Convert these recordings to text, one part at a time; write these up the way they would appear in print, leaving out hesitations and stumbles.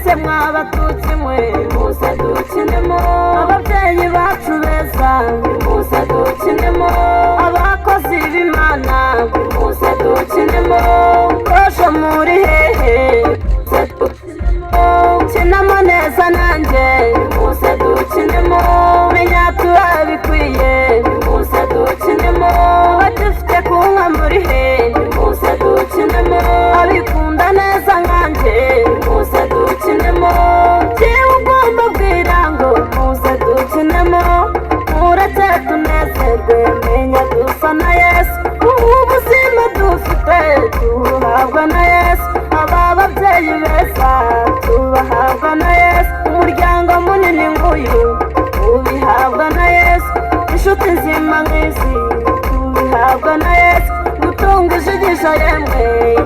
mwese mwabatutsi mwe muze dukinemo, ababyeyi bacu beza muze dukinemo, abakozi b'Imana muze dukinemo, kosho muri hehe muze dukinemo, kinamo neza nanjye muze dukinemo, menya turabikwiye muze dukinemo, badufite kunka muri hehe muze dukinemo, abikunda neza nkanjye muze dukinemo, jyewe ugomba bwira ngo muze dukinemo, mureke tunezerwe menya dusa na Yesu, ubuzima dufite tubuhabwa na Yesu, aba babyeyi beza tubahabwa na Yesu, umuryango munini nguyu tubihabwa na Yesu, inshuti nzima nk'izi tubihabwa na Yesu, gutunga ijisho yemwe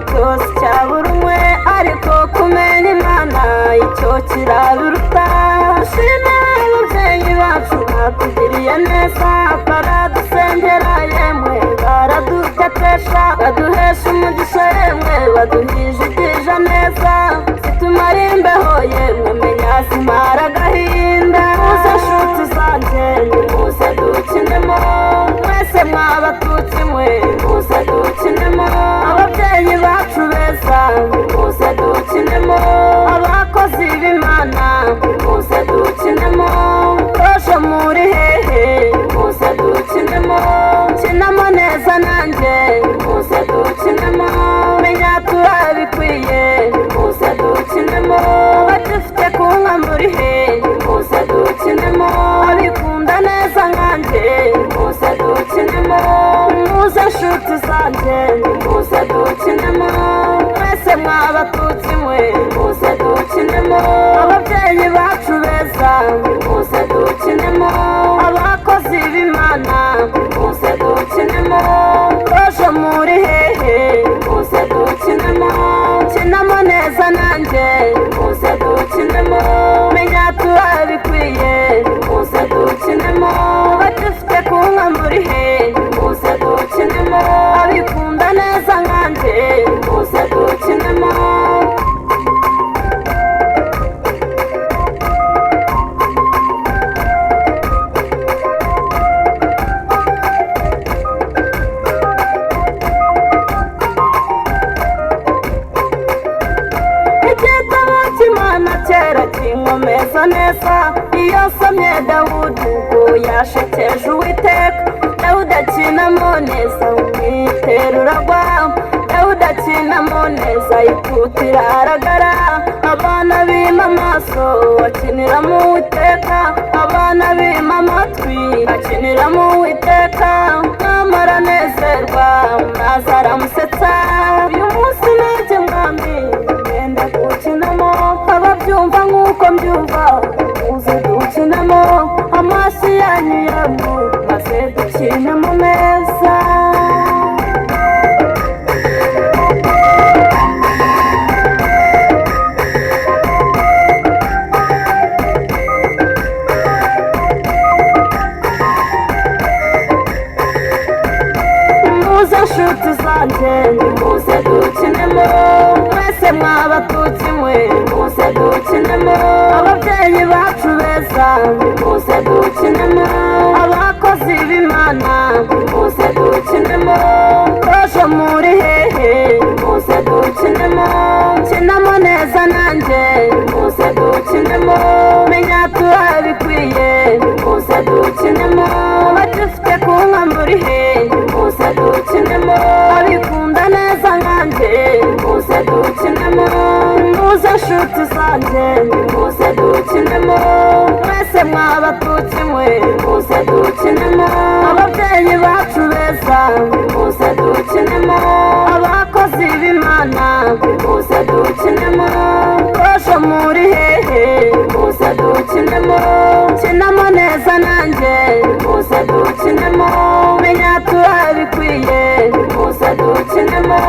cyose cya buri umwe, ariko kumenya Imana icyo kirabiruta. Dushime ababyeyi bacu batugiriye neza, baradusengera yemwe baradutetesha, baduhesha umugisha yemwe baduhijigija neza, zitumara imbeho yemwe menya zimara agahinda, muze nshuti zanjye nimuze dukinemo, mwese mwabatutsi mwe muze dukinemo, ababyeyi bacu beza muze dukinemo, abakozi b'Imana muze dukinemo, kosho muri hehe muze dukinemo, kinamo neza nanjye muze dukinemo, menya turabikwiye muze dukinemo, badufite kunka muri hehe muze dukinemo, abikunda neza nkanjye muze dukinemo, muze nshuti zanjye muze dukinemo, mwese mwabatutsi mwe muze dukinemo, ababyeyi bacu beza muze dukinemo, abakozi b'Imana muze dukinemo, kosho muri hehe muze dukinemo, kinamo neza nanjye muze dukinemo, menya turabikwiye muze dukinemo, badufite kunka muri hehe muze dukinemo, abikunda neza nkanjye muze dukinemo. Igitabo cy'Imana kera kinkomeza neza, iyo nsomye Dawudi ubwo yashekeje Uwiteka, Dawudi akinamo neza umwitero uragwa, Dawudi akinamo neza ikutira aragara, abana bima amaso bakiniramo Uwiteka, abana bima amatwi bakiniramo Uwiteka, namara nezerwa maze aramusetsa, uyu munsi nanjye mwami ngenda gukinamo, ababyumva nk'uko mbyumva muze dukinamo, amaso yanyu yamwe maze dukinamo neza. Muze nshuti zanjye nimuze dukinemo, mwese mwabatutsi mwe muze dukinemo, ababyeyi bacu beza muze dukinemo, abakozi b'Imana muze dukinemo, kosho muri hehe muze dukinemo, kinamo neza nanjye muze dukinemo, menya turabikwiye muze dukinemo, badufite kunka muri hehe muze dukinemo, abikunda neza nkanjye muze dukinemo, muze nshuti zanjye muze dukinemo, mwese mwabatutsi mwe muze dukinemo, ababyeyi bacu beza muze dukinemo, abakozi b'Imana muze dukinemo, kosho muri hehe muze dukinemo, kinamo neza nanjye muze dukinemo, menya turabikwiye muze dukinemo.